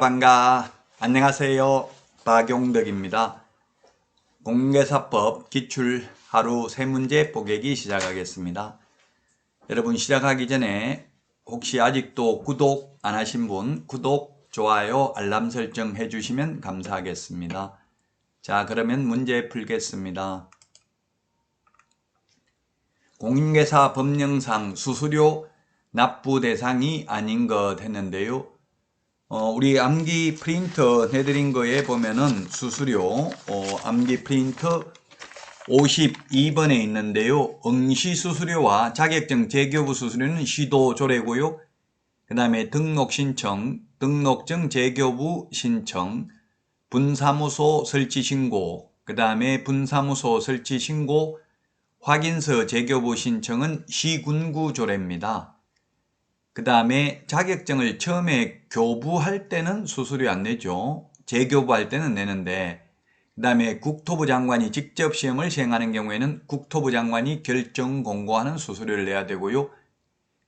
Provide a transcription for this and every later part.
반가. 안녕하세요. 박용덕입니다. 공개사법 기출 하루 3문제 뽀개기 시작하겠습니다. 여러분 시작하기 전에 혹시 아직도 구독 안 하신 분 구독, 좋아요, 알람 설정 해주시면 감사하겠습니다. 자, 그러면 문제 풀겠습니다. 공인중개사 법령상 수수료 납부 대상이 아닌 것 했는데요. 우리 암기 프린터 내드린 거에 보면은 수수료 암기 프린터 52번에 있는데요. 응시 수수료와 자격증 재교부 수수료는 시도 조례고요. 그 다음에 등록 신청, 등록증 재교부 신청, 분사무소 설치 신고, 그 다음에 분사무소 설치 신고, 확인서 재교부 신청은 시군구 조례입니다. 그 다음에 자격증을 처음에 교부할 때는 수수료 안 내죠. 재교부할 때는 내는데, 그 다음에 국토부 장관이 직접 시험을 시행하는 경우에는 국토부 장관이 결정 공고하는 수수료를 내야 되고요.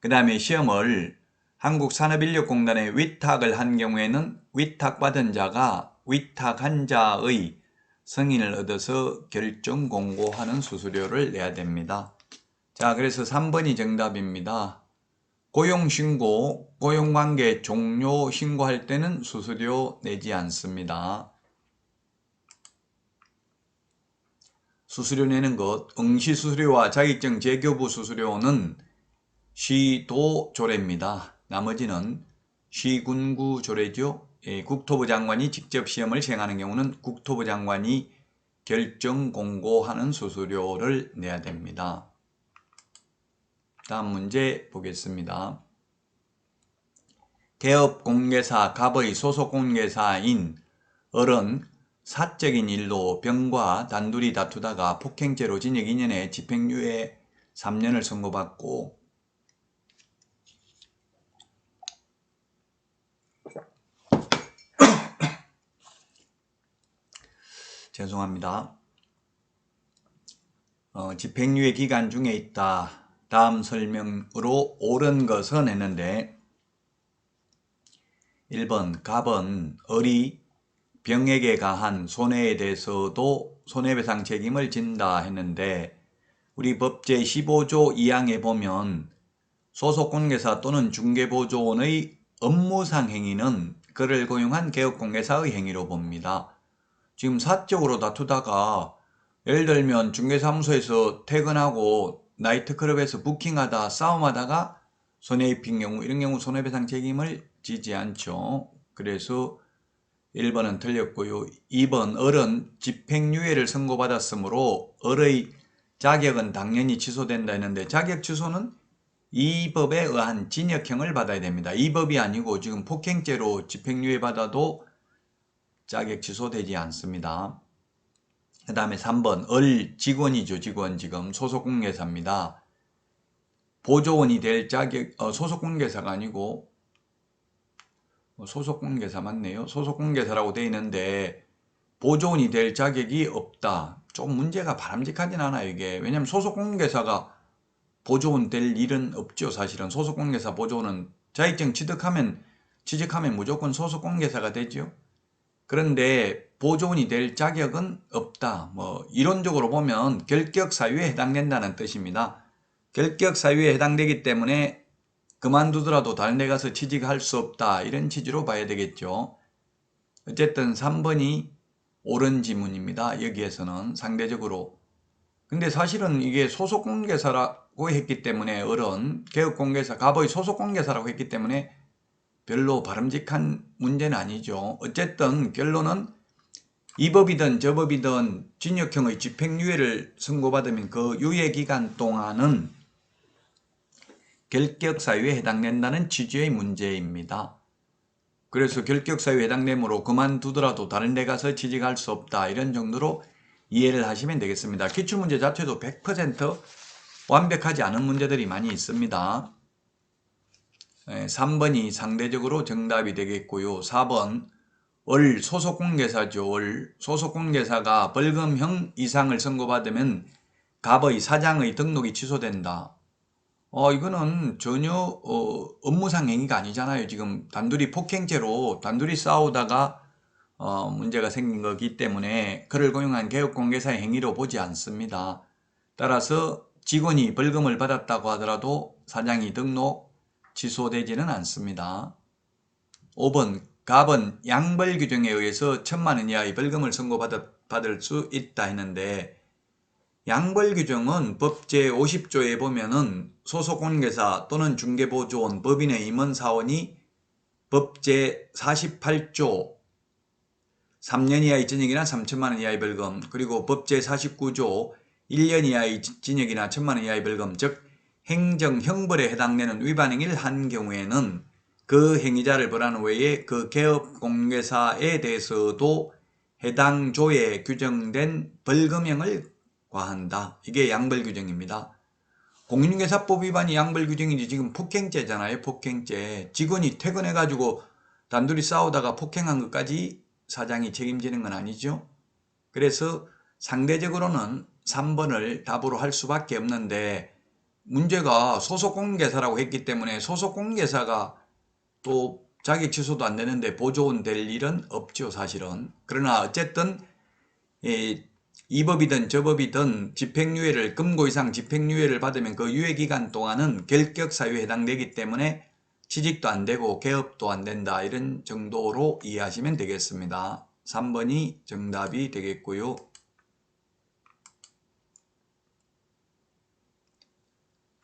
그 다음에 시험을 한국산업인력공단에 위탁을 한 경우에는 위탁받은 자가 위탁한 자의 승인을 얻어서 결정 공고하는 수수료를 내야 됩니다. 자, 그래서 3번이 정답입니다. 고용신고, 고용관계 종료 신고할 때는 수수료 내지 않습니다. 수수료 내는 것, 응시수수료와 자격증 재교부 수수료는 시도 조례입니다. 나머지는 시군구 조례죠. 국토부 장관이 직접 시험을 시행하는 경우는 국토부 장관이 결정 공고하는 수수료를 내야 됩니다. 다음 문제 보겠습니다. 개업공개사 갑의 소속공개사인 을은 사적인 일로 병과 단둘이 다투다가 폭행죄로 징역 2년에 집행유예 3년을 선고받고 죄송합니다. 집행유예 기간 중에 있다. 다음 설명으로 옳은 것은 했는데 1번 갑은 을이 병에게 가한 손해에 대해서도 손해배상 책임을 진다 했는데 우리 법 제15조 2항에 보면 소속공개사 또는 중개보조원의 업무상 행위는 그를 고용한 개업공개사의 행위로 봅니다. 지금 사적으로 다투다가 예를 들면 중개사무소에서 퇴근하고 나이트클럽에서 부킹하다 싸움하다가 손해 입힌 경우 이런 경우 손해배상 책임을 지지 않죠. 그래서 1번은 틀렸고요. 2번 을은 집행유예를 선고받았으므로 을의 자격은 당연히 취소된다 했는데 자격 취소는 이 법에 의한 징역형을 받아야 됩니다. 이 법이 아니고 지금 폭행죄로 집행유예 받아도 자격 취소되지 않습니다. 그 다음에 3번 을 직원이죠. 직원 지금 소속공개사입니다. 보조원이 될 자격 소속공개사가 아니고 소속공개사 맞네요. 소속공개사라고 되어 있는데 보조원이 될 자격이 없다. 좀 문제가 바람직하진 않아요. 이게 왜냐하면 소속공개사가 보조원 될 일은 없죠. 사실은 소속공개사 보조원은 자격증 취득하면 무조건 소속공개사가 되죠. 그런데 보조원이 될 자격은 없다. 이론적으로 보면 결격사유에 해당된다는 뜻입니다. 결격사유에 해당되기 때문에 그만두더라도 다른 데 가서 취직할 수 없다. 이런 취지로 봐야 되겠죠. 어쨌든 3번이 옳은 지문입니다. 여기에서는 상대적으로. 근데 사실은 이게 소속공개사라고 했기 때문에 을은 개업공개사, 갑의 소속공개사라고 했기 때문에 별로 바람직한 문제는 아니죠. 어쨌든 결론은 이 법이든 저 법이든 징역형의 집행유예를 선고받으면 그 유예기간 동안은 결격사유에 해당된다는 취지의 문제입니다. 그래서 결격사유에 해당되므로 그만두더라도 다른 데 가서 취직할 수 없다. 이런 정도로 이해를 하시면 되겠습니다. 기출문제 자체도 100% 완벽하지 않은 문제들이 많이 있습니다. 3번이 상대적으로 정답이 되겠고요. 4번 월 소속공개사죠. 월 소속공개사가 벌금형 이상을 선고받으면 갑의 사장의 등록이 취소된다. 이거는 전혀 업무상 행위가 아니잖아요. 지금 단둘이 폭행죄로 단둘이 싸우다가 문제가 생긴 거기 때문에 그를 고용한 개업공개사의 행위로 보지 않습니다. 따라서 직원이 벌금을 받았다고 하더라도 사장이 등록 취소되지는 않습니다. 5번 갑은 양벌 규정에 의해서 1,000만 원 이하의 벌금을 선고받을 수 있다 했는데, 양벌 규정은 법 제50조에 보면은 소속공개사 또는 중개보조원, 법인의 임원사원이 법 제48조 3년 이하의 징역이나 3천만 원 이하의 벌금, 그리고 법 제49조 1년 이하의 징역이나 1,000만 원 이하의 벌금, 즉 행정형벌에 해당되는 위반 행위를 한 경우에는 그 행위자를 벌하는 외에 그 개업공개사에 대해서도 해당 조에 규정된 벌금형을 과한다. 이게 양벌규정입니다. 공인중개사법 위반이 양벌규정이지 지금 폭행죄잖아요. 폭행죄. 직원이 퇴근해가지고 단둘이 싸우다가 폭행한 것까지 사장이 책임지는 건 아니죠. 그래서 상대적으로는 3번을 답으로 할 수밖에 없는데, 문제가 소속공개사라고 했기 때문에 소속공개사가 또 자격 취소도 안 되는데 보조원 될 일은 없죠, 사실은. 그러나 어쨌든 이 법이든 저 법이든 집행유예를, 금고 이상 집행유예를 받으면 그 유예기간 동안은 결격사유에 해당되기 때문에 취직도 안 되고 개업도 안 된다, 이런 정도로 이해하시면 되겠습니다. 3번이 정답이 되겠고요.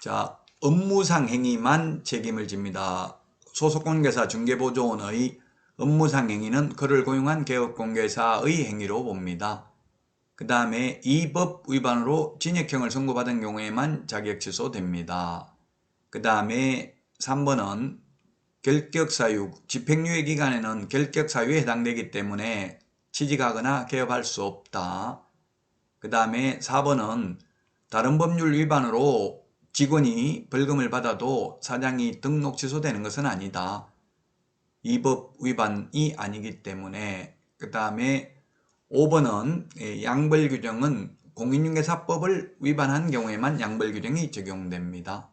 자, 업무상 행위만 책임을 집니다. 소속공개사 중개보조원의 업무상 행위는 그를 고용한 개업공개사의 행위로 봅니다. 그 다음에 이 법 위반으로 징역형을 선고받은 경우에만 자격 취소됩니다. 그 다음에 3번은 결격사유, 집행유예 기간에는 결격사유에 해당되기 때문에 취직하거나 개업할 수 없다. 그 다음에 4번은 다른 법률 위반으로 직원이 벌금을 받아도 사장이 등록 취소되는 것은 아니다. 이 법 위반이 아니기 때문에. 그 다음에 5번은 양벌규정은 공인중개사법을 위반한 경우에만 양벌규정이 적용됩니다.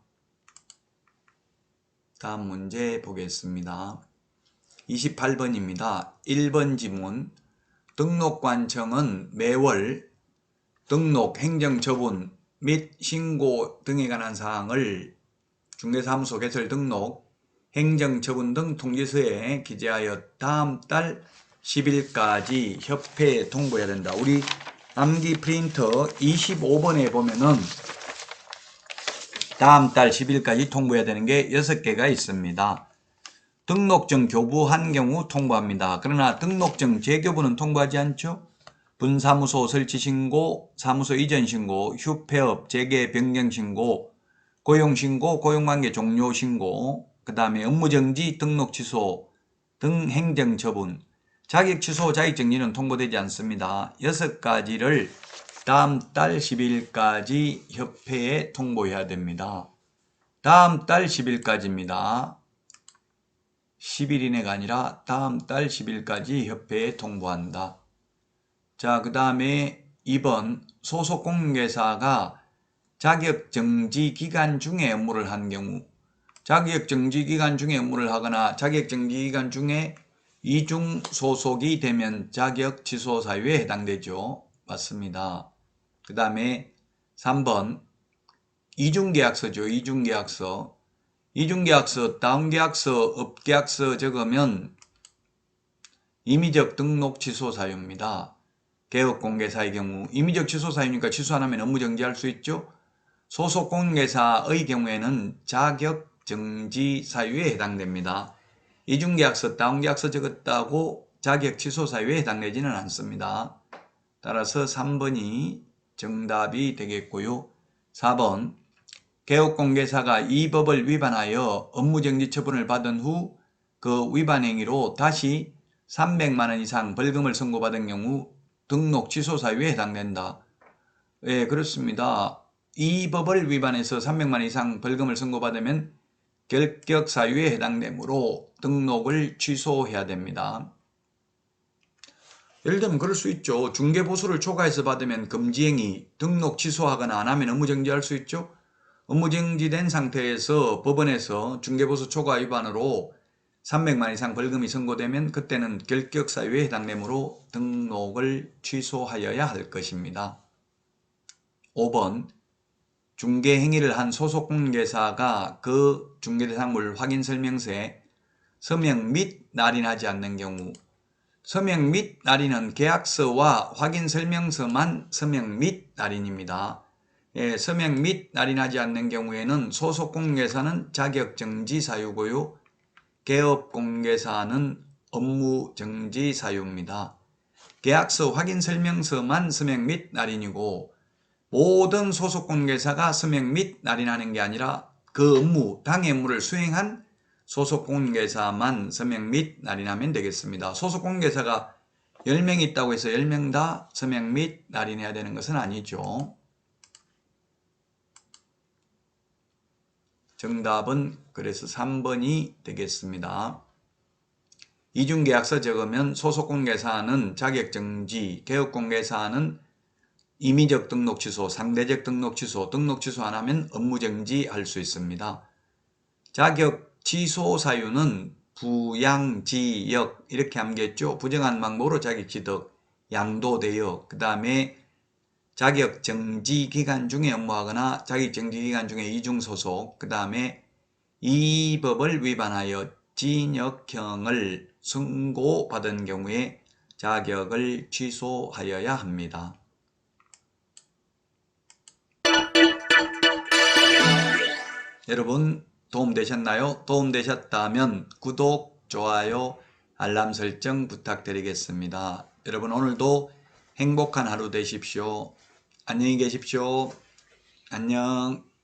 다음 문제 보겠습니다. 28번입니다. 1번 지문. 등록관청은 매월 등록, 행정처분 및 신고 등에 관한 사항을 중개사무소 개설 등록, 행정처분 등 통지서에 기재하여 다음 달 10일까지 협회에 통보해야 된다. 우리 암기 프린터 25번에 보면은 다음 달 10일까지 통보해야 되는 게 6개가 있습니다. 등록증 교부한 경우 통보합니다. 그러나 등록증 재교부는 통보하지 않죠. 분사무소 설치신고, 사무소 이전신고, 휴폐업, 재개 변경신고, 고용신고, 고용관계 종료신고, 그 다음에 업무정지, 등록취소 등 행정처분, 자격취소, 자격정지는 통보되지 않습니다. 6가지를 다음 달 10일까지 협회에 통보해야 됩니다. 다음 달 10일까지입니다. 10일 이내가 아니라 다음 달 10일까지 협회에 통보한다. 자, 그 다음에 2번 소속공개사가 자격정지 기간 중에 업무를 한 경우, 자격정지 기간 중에 업무를 하거나 자격정지 기간 중에 이중 소속이 되면 자격 취소 사유에 해당되죠. 맞습니다. 그 다음에 3번 이중계약서죠. 이중계약서. 이중계약서, 다운계약서, 업계약서 적으면 임의적 등록 취소 사유입니다. 개업공개사의 경우 임의적 취소 사유니까 취소 안 하면 업무 정지할 수 있죠. 소속공개사의 경우에는 자격정지 사유에 해당됩니다. 이중계약서, 다운계약서 적었다고 자격 취소 사유에 해당되지는 않습니다. 따라서 3번이 정답이 되겠고요. 4번 개업공개사가 이 법을 위반하여 업무정지 처분을 받은 후 그 위반 행위로 다시 300만 원 이상 벌금을 선고받은 경우 등록 취소 사유에 해당된다. 예, 그렇습니다. 이 법을 위반해서 300만 원 이상 벌금을 선고받으면 결격 사유에 해당되므로 등록을 취소해야 됩니다. 예를 들면 그럴 수 있죠. 중개보수를 초과해서 받으면 금지행위, 등록 취소하거나 안 하면 업무정지할 수 있죠. 업무정지된 상태에서 법원에서 중개보수 초과 위반으로 300만 이상 벌금이 선고되면 그때는 결격사유에 해당되므로 등록을 취소하여야 할 것입니다. 5번 중개행위를 한 소속공개사가 그 중개대상물 확인설명서에 서명 및 날인하지 않는 경우, 서명 및 날인은 계약서와 확인설명서만 서명 및 날인입니다. 예, 서명 및 날인하지 않는 경우에는 소속공개사는 자격정지 사유고요. 개업공개사는 업무정지 사유입니다. 계약서 확인설명서만 서명 및 날인이고 모든 소속공개사가 서명 및 날인하는 게 아니라 그 업무, 당해 업무를 수행한 소속공개사만 서명 및 날인하면 되겠습니다. 소속공개사가 10명 있다고 해서 10명 다 서명 및 날인해야 되는 것은 아니죠. 정답은 그래서 3번이 되겠습니다. 이중계약서 적으면 소속공개사는 자격정지, 개업공개사는 임의적 등록 취소, 상대적 등록 취소, 등록 취소 안 하면 업무정지 할 수 있습니다. 자격 취소 사유는 부양지역 이렇게 함겠죠. 부정한 방법으로 자격 취득, 양도대역, 그 다음에 자격 정지 기간 중에 업무하거나 자격 정지 기간 중에 이중소속, 그 다음에 이 법을 위반하여 징역형을 선고받은 경우에 자격을 취소하여야 합니다. 여러분 도움되셨나요? 도움되셨다면 구독, 좋아요, 알람 설정 부탁드리겠습니다. 여러분 오늘도 행복한 하루 되십시오. 안녕히 계십시오. 안녕.